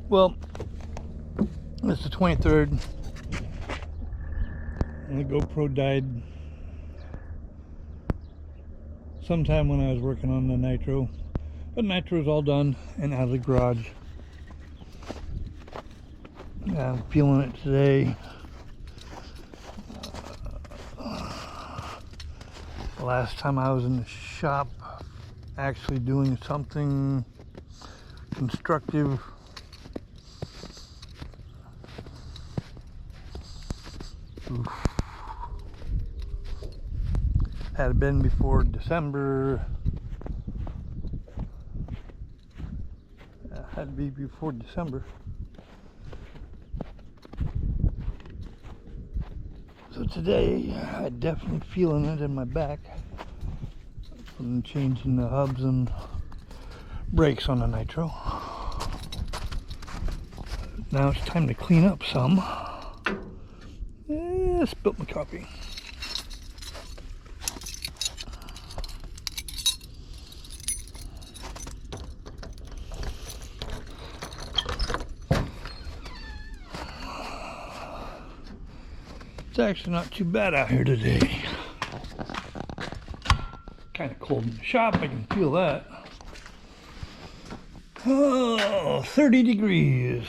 Well, it's the 23rd, and the GoPro died sometime when I was working on the nitro. But nitro's all done and out of the garage. I'm feeling it today. The last time I was in the shop actually doing something constructive, had been before December. Had to be before December. So today, I'm definitely feeling it in my back from changing the hubs and brakes on the nitro. Now it's time to clean up some. Spilt my coffee. It's actually not too bad out here today. Kind of cold in the shop, I can feel that. Oh, 30 degrees.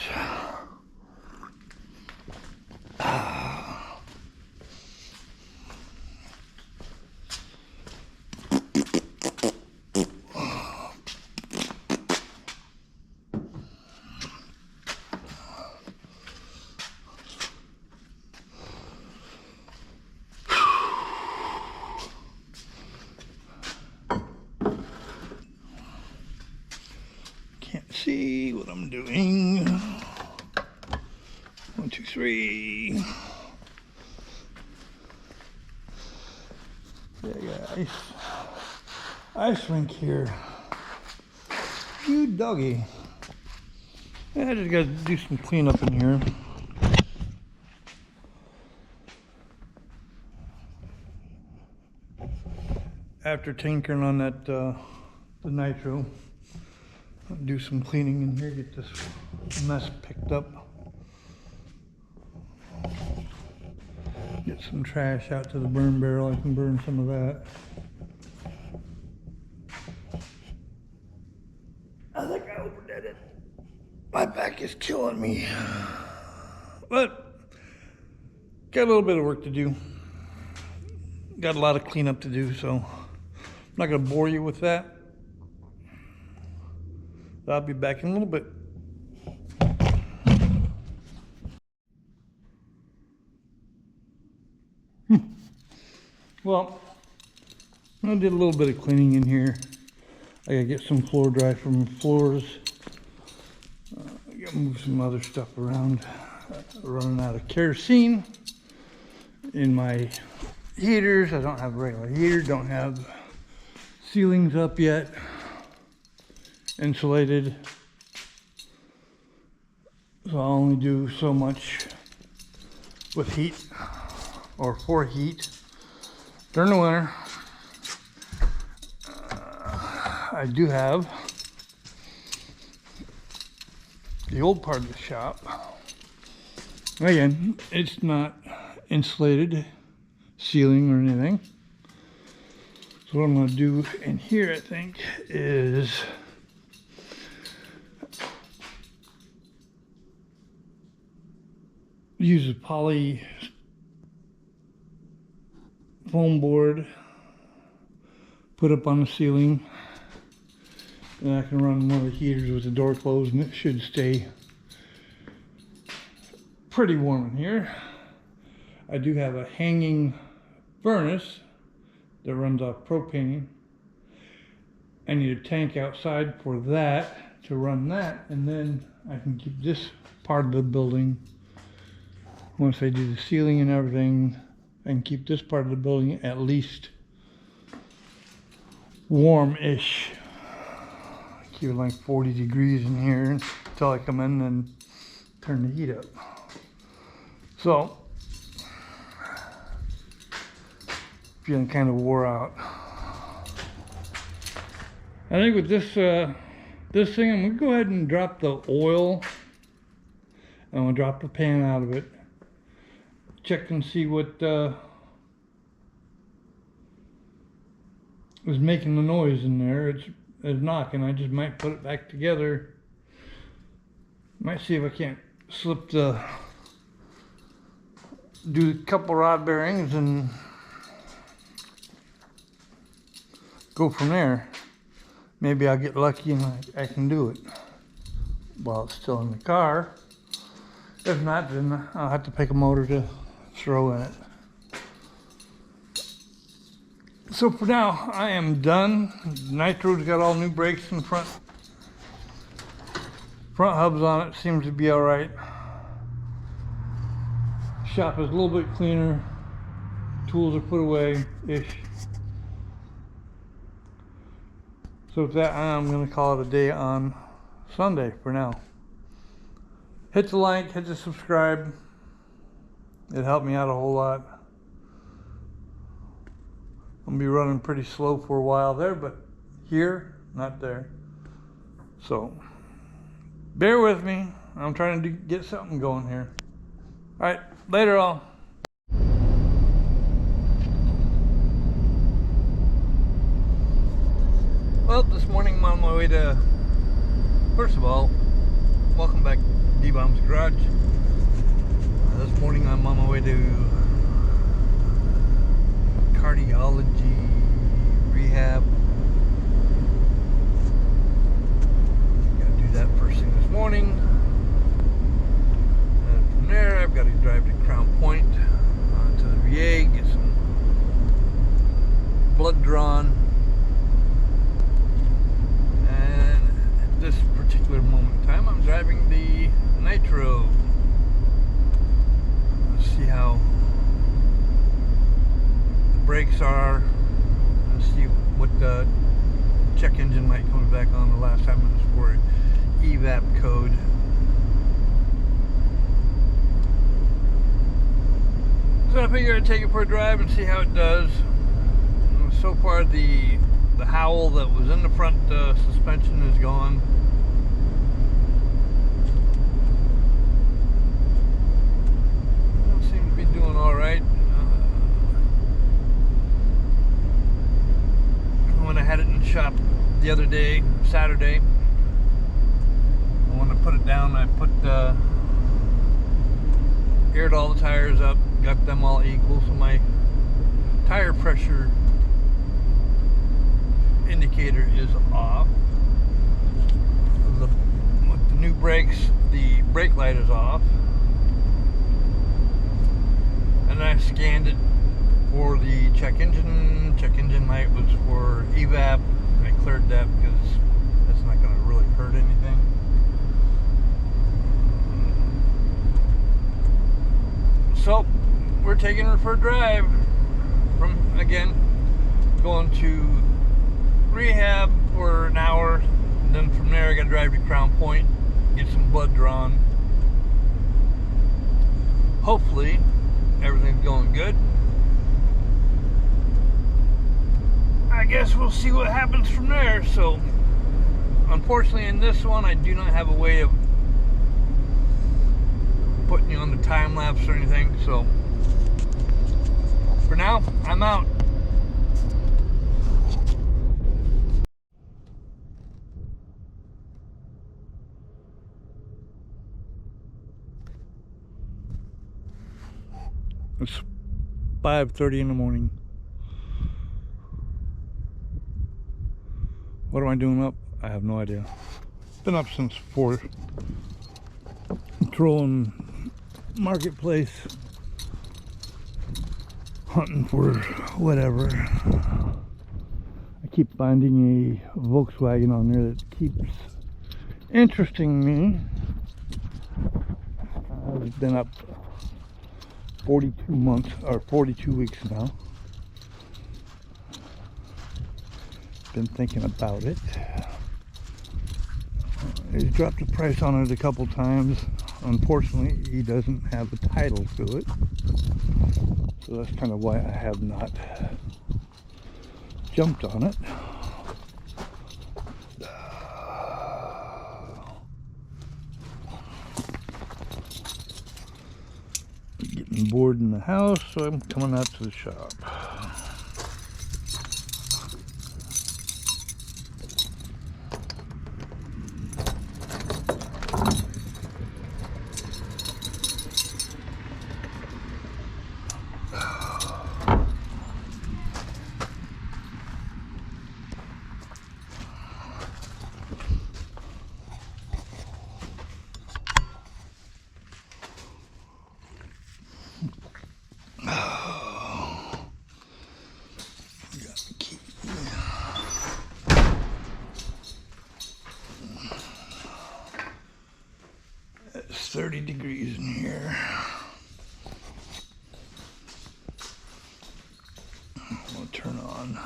See what I'm doing. 1, 2, 3. Yeah, I got ice rink here. You doggy. Yeah, I just gotta do some cleanup in here. After tinkering on that the nitro, I'll do some cleaning in here, get this mess picked up. Get some trash out to the burn barrel, I can burn some of that. I think I overdid it. My back is killing me. But, got a little bit of work to do. Got a lot of cleanup to do, so I'm not gonna bore you with that. I'll be back in a little bit. Well, I did a little bit of cleaning in here. I gotta get some floor dry from floors. I gotta move some other stuff around. Running out of kerosene in my heaters. I don't have a regular heater, don't have ceilings up yet. Insulated, so I'll only do so much with heat or for heat during the winter. I do have the old part of the shop. Again, it's not insulated ceiling or anything. So what I'm going to do in here, I think, is use a poly foam board, put up on the ceiling, and I can run one of the heaters with the door closed, and it should stay pretty warm in here. I do have a hanging furnace that runs off propane. I need a tank outside for that, to run that, and then I can keep this part of the building. Once I do the ceiling and everything, I can keep this part of the building at least warm-ish. Keep it like 40 degrees in here until I come in and turn the heat up. So, feeling kind of wore out. I think with this thing, I'm gonna go ahead and drop the oil I'm gonna drop the pan out of it. Check and see what is making the noise in there. It's knocking. I just might put it back together. Might see if I can't slip do a couple rod bearings and go from there. Maybe I'll get lucky and I can do it while it's still in the car. If not, then I'll have to pick a motor to throw in it. So for now, I am done. Nitro's got all new brakes in the front hubs on it. Seems to be all right. Shop is a little bit cleaner. Tools are put away-ish. So with that, I'm going to call it a day on Sunday for now. Hit the like, hit the subscribe. It helped me out a whole lot. I'm going to be running pretty slow for a while there, but here, not there. So, bear with me. I'm trying to get something going here. All right, later all. Well, this morning I'm on my way to, first of all, welcome back to D-Bomb's Garage. This morning I'm on my way to cardiology rehab. Gotta do that first thing this morning. And from there I've got to drive to Crown Point to the VA, get some blood drawn. This particular moment in time, I'm driving the Nitro. Let's see how the brakes are. Let's see what the check engine light comes back on. The last time it was for evap code. So I figured I'd take it for a drive and see how it does. So far the howl that was in the front suspension is gone. Seem to be doing all right. When I had it in the shop the other day, Saturday, when I put it down, I aired all the tires up, got them all equal, so my tire pressure indicator is off. With the new brakes, the brake light is off. And I scanned it for the check engine. Check engine light was for evap. I cleared that because that's not going to really hurt anything. So we're taking her for a drive from, again, going to rehab for an hour, and then from there I gotta drive to Crown Point, get some blood drawn. Hopefully everything's going good. I guess we'll see what happens from there. So unfortunately in this one I do not have a way of putting you on the time lapse or anything, so for now I'm out. It's 5:30 in the morning. What am I doing up? I have no idea. Been up since 4. Trolling marketplace, hunting for whatever. I keep finding a Volkswagen on there that keeps interesting me. I've been up 42 months or 42 weeks now. Been thinking about it. He's dropped the price on it a couple times. Unfortunately, he doesn't have a title to it, so that's kind of why I have not jumped on it. getting bored in the house, so I'm coming out to the shop. It's 30 degrees in here. I'll turn on.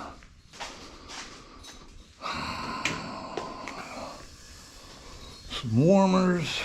Some warmers.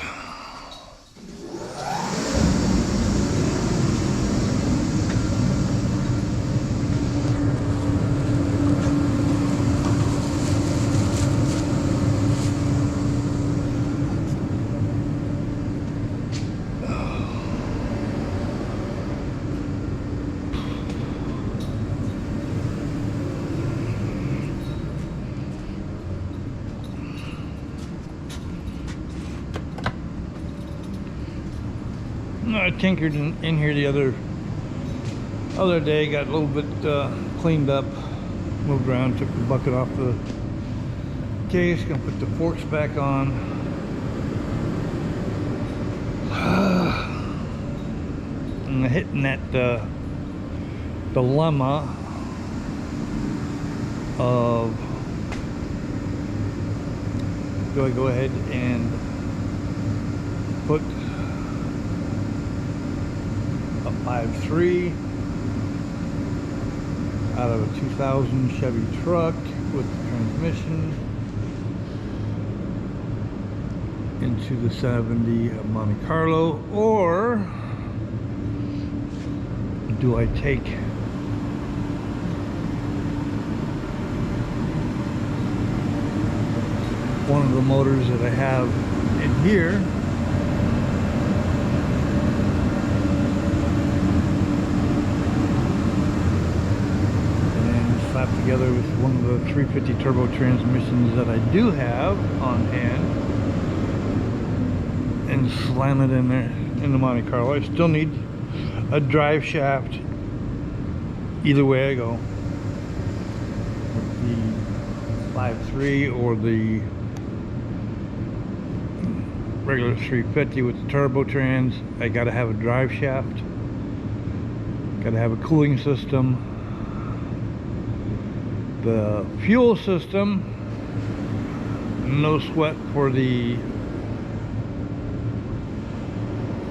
I tinkered in here the other day, got a little bit cleaned up, moved around, took the bucket off the case, gonna put the forks back on. And hitting that dilemma of, do I go ahead and put a 5.3 out of a 2000 Chevy truck with the transmission into the 70 Monte Carlo, or do I take one of the motors that I have in here slap together with one of the 350 turbo transmissions that I do have on hand and slam it in there in the Monte Carlo. I still need a drive shaft either way I go, with the 5.3 or the regular 350 with the turbo trans. I gotta have a drive shaft, gotta have a cooling system. The fuel system, no sweat for the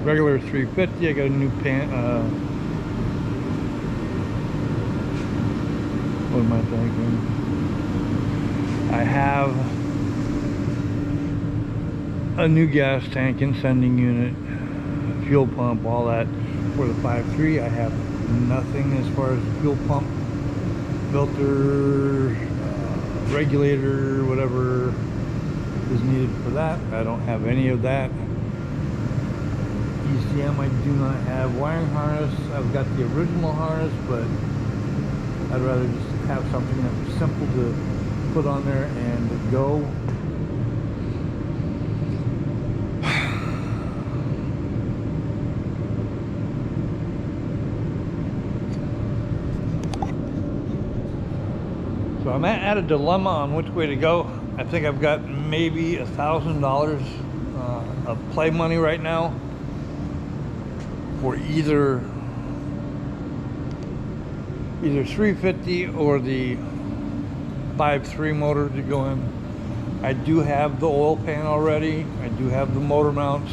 regular 350. I got a new pan. What am I thinking? I have a new gas tank and sending unit, fuel pump, all that. For the 5.3, I have nothing as far as fuel pump, filter, regulator, whatever is needed for that. I don't have any of that. ECM, I do not have. Wiring harness, I've got the original harness, but I'd rather just have something that was simple to put on there and go. So I'm at a dilemma on which way to go. I think I've got maybe $1,000 of play money right now for either 350 or the 5.3 motor to go in. I do have the oil pan already. I do have the motor mounts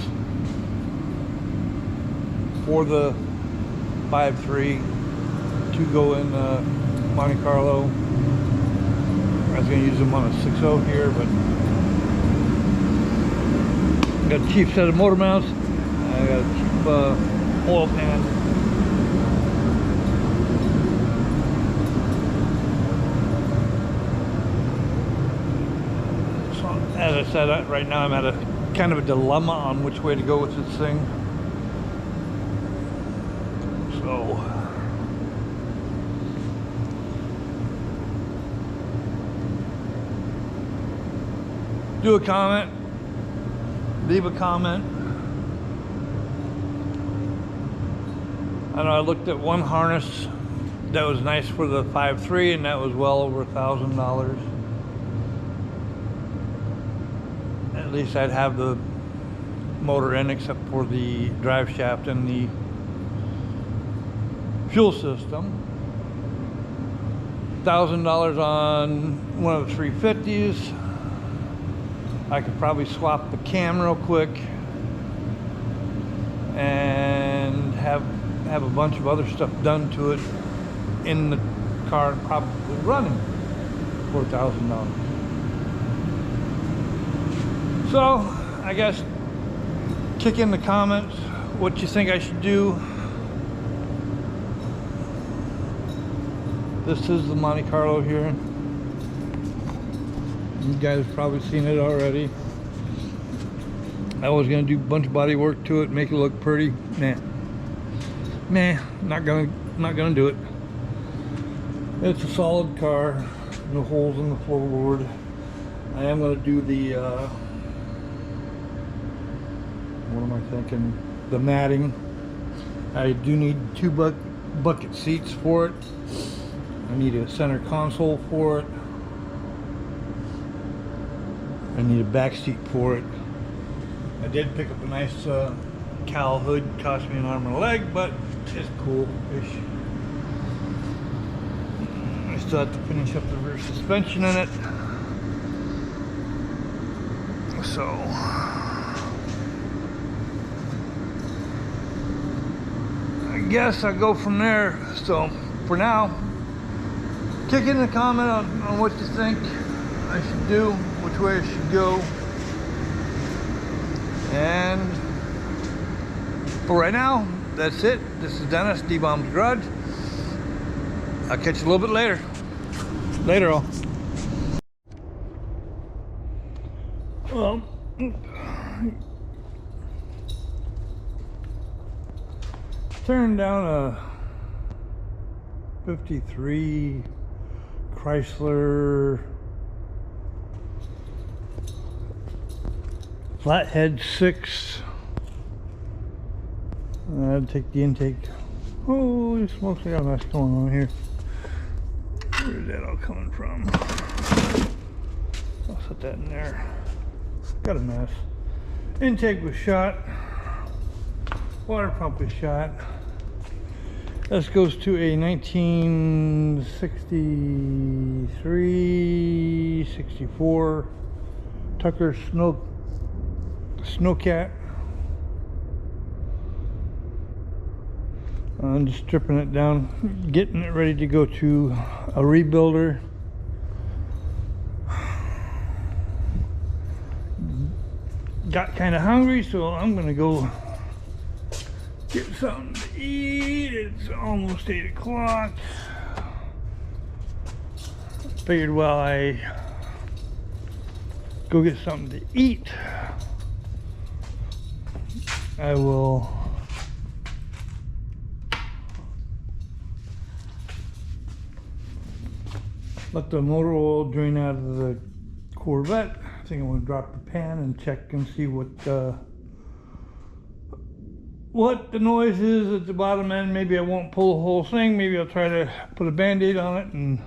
for the 5.3 to go in Monte Carlo. I was going to use them on a 6.0 here, but I got a cheap set of motor mounts. I got a cheap oil pan. So, as I said, right now I'm at a kind of a dilemma on which way to go with this thing. So do a comment, leave a comment. I know I looked at one harness that was nice for the 5.3, and that was well over $1,000. At least I'd have the motor in, except for the drive shaft and the fuel system. $1,000 on one of the 350s. I could probably swap the cam real quick and have a bunch of other stuff done to it in the car, probably running for $1,000. So I guess kick in the comments what you think I should do. This is the Monte Carlo here. You guys have probably seen it already. I was gonna do a bunch of body work to it, make it look pretty. Nah, not gonna do it. It's a solid car, no holes in the floorboard. I am gonna do the what am I thinking? The matting. I do need 2 bucket seats for it. I need a center console for it. I need a back seat for it. I did pick up a nice cowl hood. Cost me an arm and a leg, but it's cool-ish. I still have to finish up the rear suspension in it. So I guess I'll go from there. So for now, kick in the comment on what you think I should do, which way I should go. And for right now, that's it. This is Dennis, D-Bomb's Garage. I'll catch you a little bit later. Later all. Well, turned down a 53 Chrysler flathead 6. I'd take the intake. Holy smokes, I got a mess going on here. Where's that all coming from? I'll set that in there. Got a mess. Intake was shot. Water pump was shot. This goes to a 1963, 64 Tucker Snowcat. I'm just stripping it down, getting it ready to go to a rebuilder. Got kind of hungry, so I'm gonna go get something to eat. It's almost 8 o'clock. Figured while I go get something to eat, I will let the motor oil drain out of the Corvette. I think I'm going to drop the pan and check and see what the noise is at the bottom end. Maybe I won't pull the whole thing. Maybe I'll try to put a band-aid on it and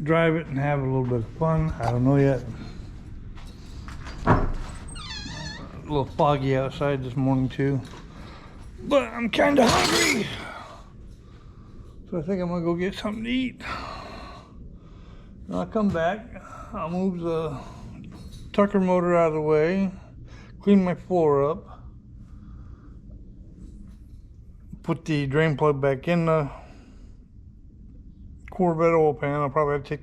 drive it and have a little bit of fun. I don't know yet. A little foggy outside this morning too, but I'm kind of hungry, so I think I'm gonna go get something to eat. And I'll come back. I'll move the Tucker motor out of the way, clean my floor up, put the drain plug back in the Corvette oil pan. I'll probably have to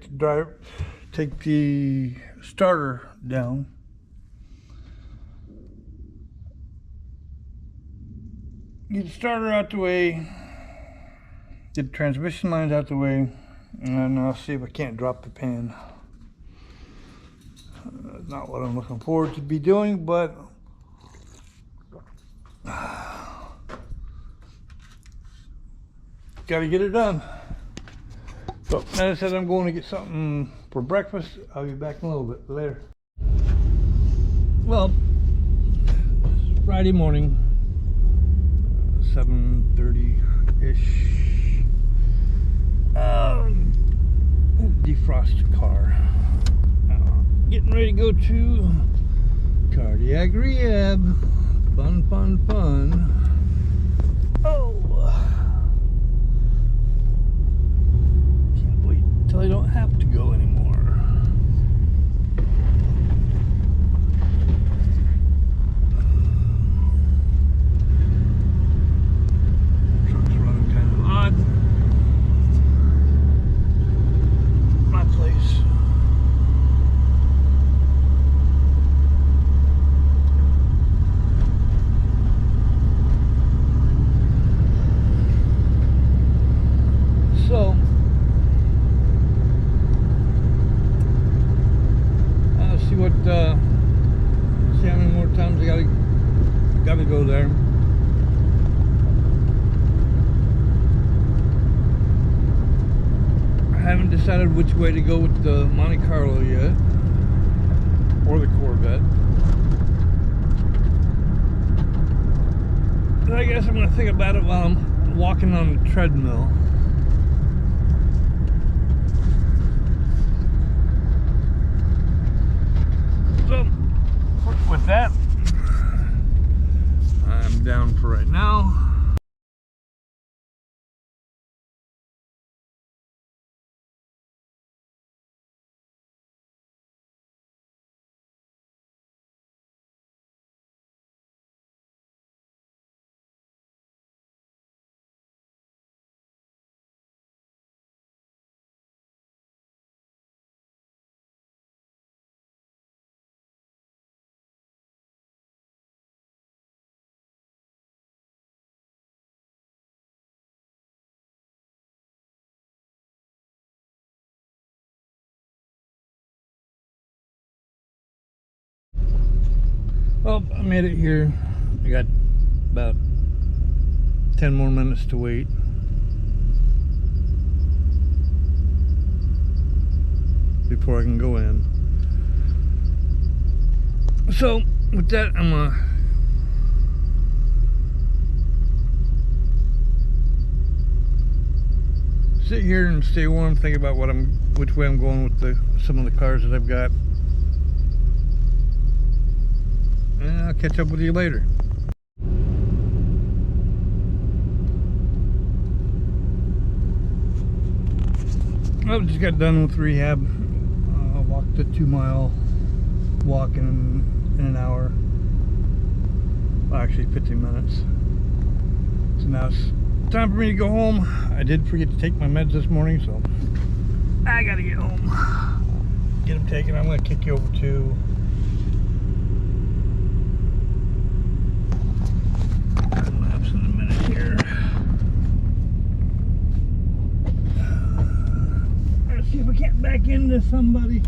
take the starter down. Get the starter out the way, get the transmission lines out the way, and then I'll see if I can't drop the pan. Not what I'm looking forward to be doing, but gotta get it done. So now I said I'm going to get something for breakfast. I'll be back in a little bit later. Well, it's Friday morning, 7:30-ish. Defrost the car. Getting ready to go to cardiac rehab. Fun, fun, fun. Oh, can't wait till I don't have to go anymore. Truck's running kind of odd. My place. So, I'll see what, see how many more times I gotta go there. I haven't decided which way to go with the Monte Carlo yet, or the Corvette. But I guess I'm gonna think about it while I'm walking on the treadmill. So, with that, I'm down for right now. Well, I made it here. I got about 10 more minutes to wait. Before I can go in. So, with that, I'm gonna sit here and stay warm, think about which way I'm going with some of the cars that I've got. And I'll catch up with you later. I just got done with rehab. I walked a 2-mile walk in an hour. Well, actually 15 minutes. So now it's time for me to go home. I did forget to take my meds this morning, so I gotta get home. Get them taken. I'm gonna kick you over to laps in a minute here. Let's see if we can't back into somebody.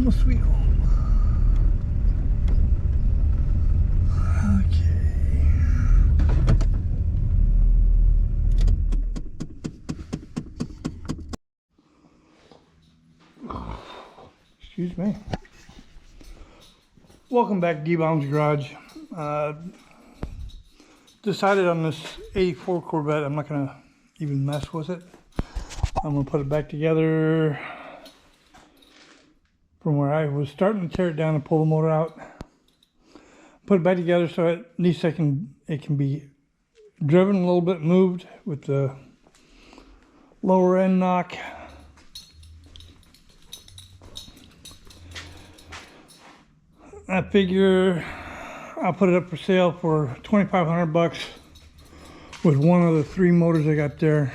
home sweet home. Okay. Excuse me. Welcome back to D-Bomb's Garage. Decided on this 84 Corvette, I'm not going to even mess with it. I'm going to put it back together from where I was starting to tear it down and pull the motor out. Put it back together so at least it can be driven a little bit, moved with the lower end knock. I figure I'll put it up for sale for $2,500 with one of the 3 motors I got there.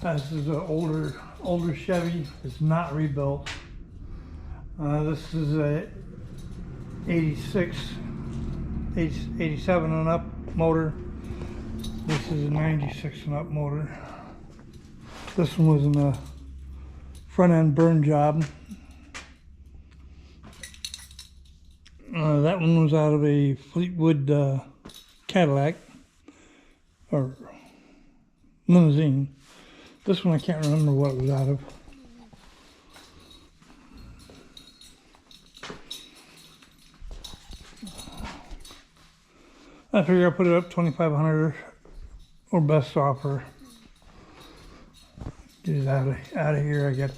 This is an older Chevy. It's not rebuilt. This is a 86, 87 and up motor. This is a 96 and up motor. This one was in a front end burn job. That one was out of a Fleetwood Cadillac or limousine. This one I can't remember what it was out of. I figure I'll put it up $2,500 or best offer. Get it out of here. I got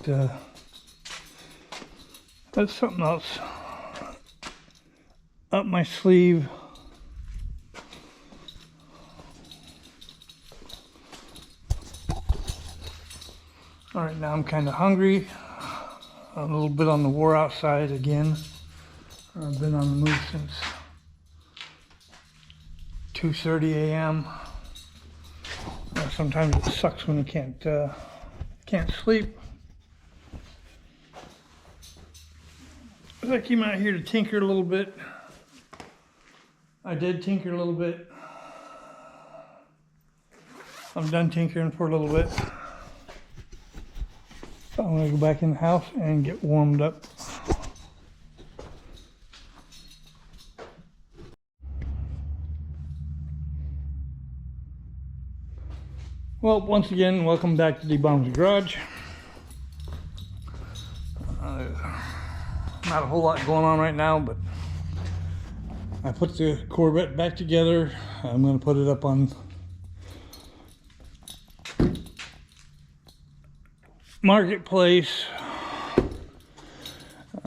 that's something else up my sleeve. All right, now I'm kind of hungry. A little bit on the wore out side again. I've been on the move since 2:30 a.m. Sometimes it sucks when you can't sleep. I came out here to tinker a little bit. I did tinker a little bit. I'm done tinkering for a little bit. So I'm gonna go back in the house and get warmed up. Well, once again, welcome back to D-Bomb's Garage. Not a whole lot going on right now, but I put the Corvette back together. I'm going to put it up on Marketplace.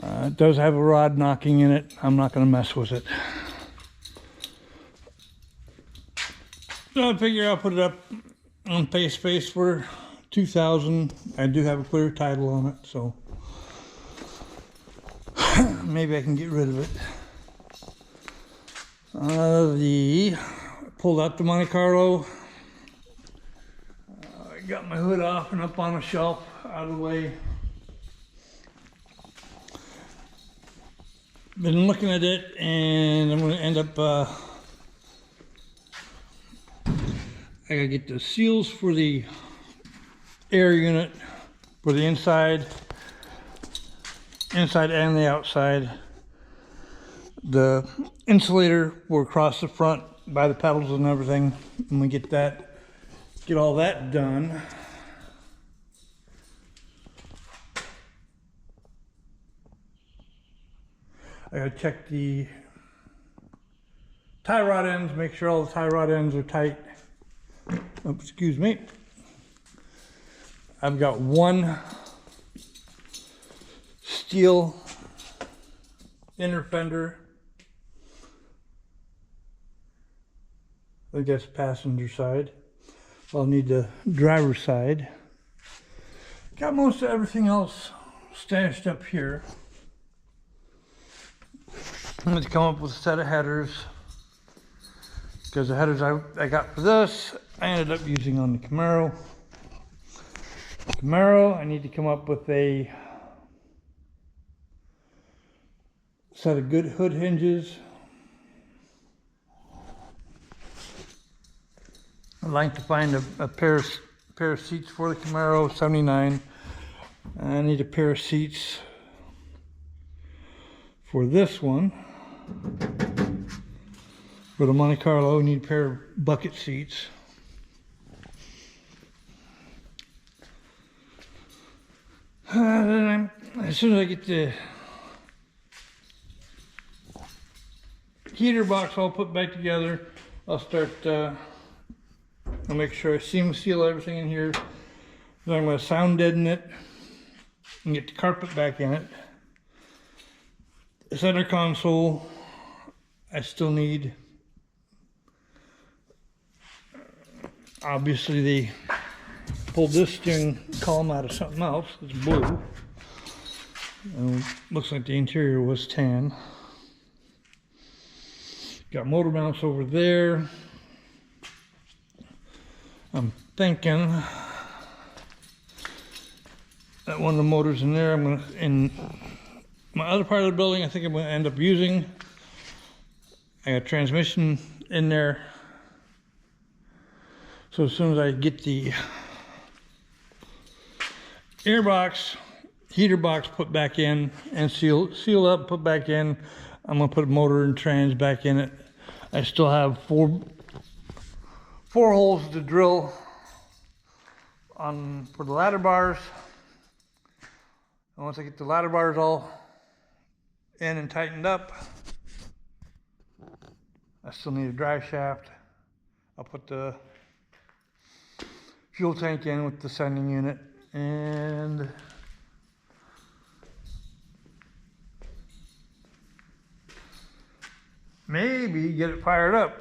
It does have a rod knocking in it. I'm not going to mess with it. So I figure I'll put it up on Space for $2,000. I do have a clear title on it, so maybe I can get rid of it. Pulled out the Monte Carlo. I got my hood off and up on a shelf out of the way. Been looking at it, and I'm going to end up I gotta get the seals for the air unit for the inside and the outside. The insulator will across the front by the pedals and everything. When we get all that done, I gotta check the tie rod ends, make sure all the tie rod ends are tight. Oh, excuse me. I've got one steel inner fender. I guess passenger side. I'll need the driver's side. Got most of everything else stashed up here. I'm going to come up with a set of headers, because the headers I got for this I ended up using on the Camaro. I need to come up with a set of good hood hinges. I'd like to find a pair of seats for the Camaro 79. I need a pair of seats for this one. For the Monte Carlo, we need a pair of bucket seats. As soon as I get the heater box all put back together, I'll start, I'll make sure I seal everything in here. Then I'm going to sound deaden it and get the carpet back in it. The center console, I still need, obviously they pulled this steering column out of something else. It's blue. Looks like the interior was tan. Got motor mounts over there. I'm thinking that one of the motors in there, I'm gonna, in my other part of the building, I think I'm gonna end up using. I got transmission in there. So as soon as I get the air box, heater box put back in and seal up, put back in, I'm gonna put a motor and trans back in it. I still have four holes to drill for the ladder bars. And once I get the ladder bars all in and tightened up, I still need a drive shaft. I'll put the fuel tank in with the sending unit and maybe get it fired up.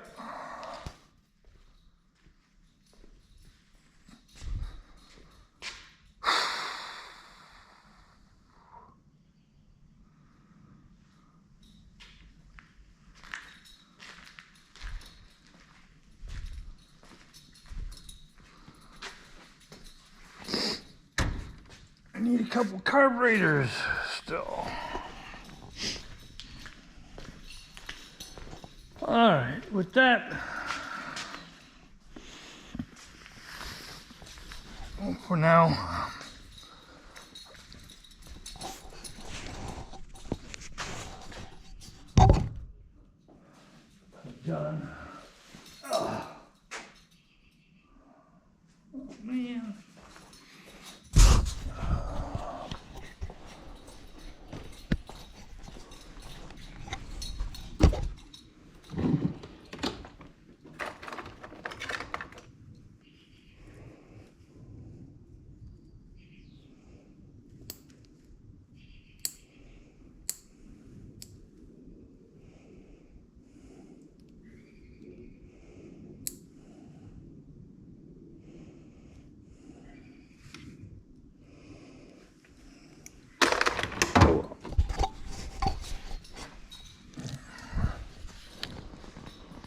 I need a couple carburetors still. All right, with that, for now, done. Oh, man.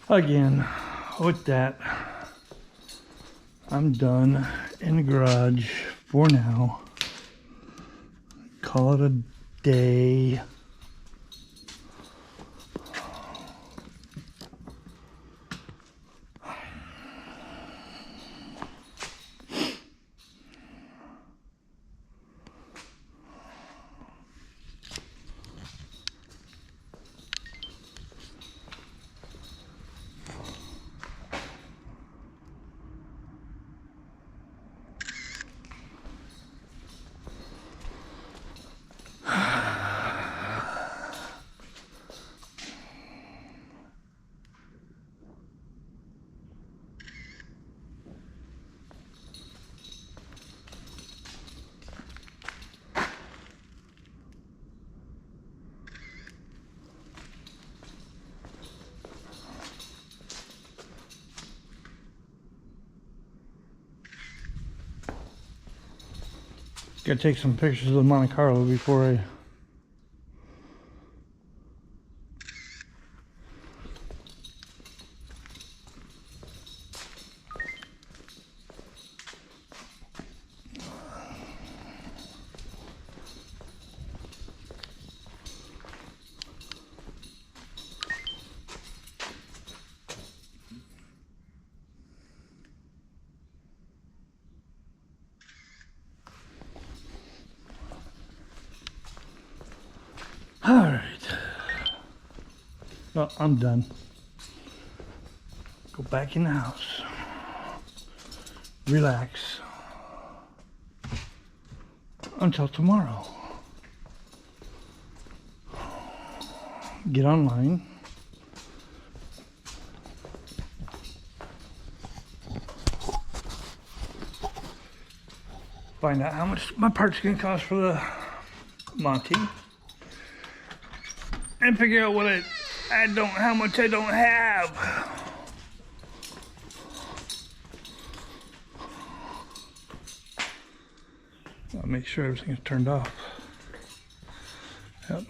Again, with that, I'm done in the garage for now. Call it a day. Gotta take some pictures of the Monte Carlo before I All right. Well, I'm done. Go back in the house. Relax. Until tomorrow. Get online. Find out how much my parts gonna cost for the Monty. And figure out what how much I don't have. I'll make sure everything's turned off. Yep.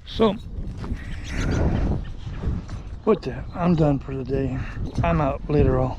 So, I'm done for the day. I'm out later on.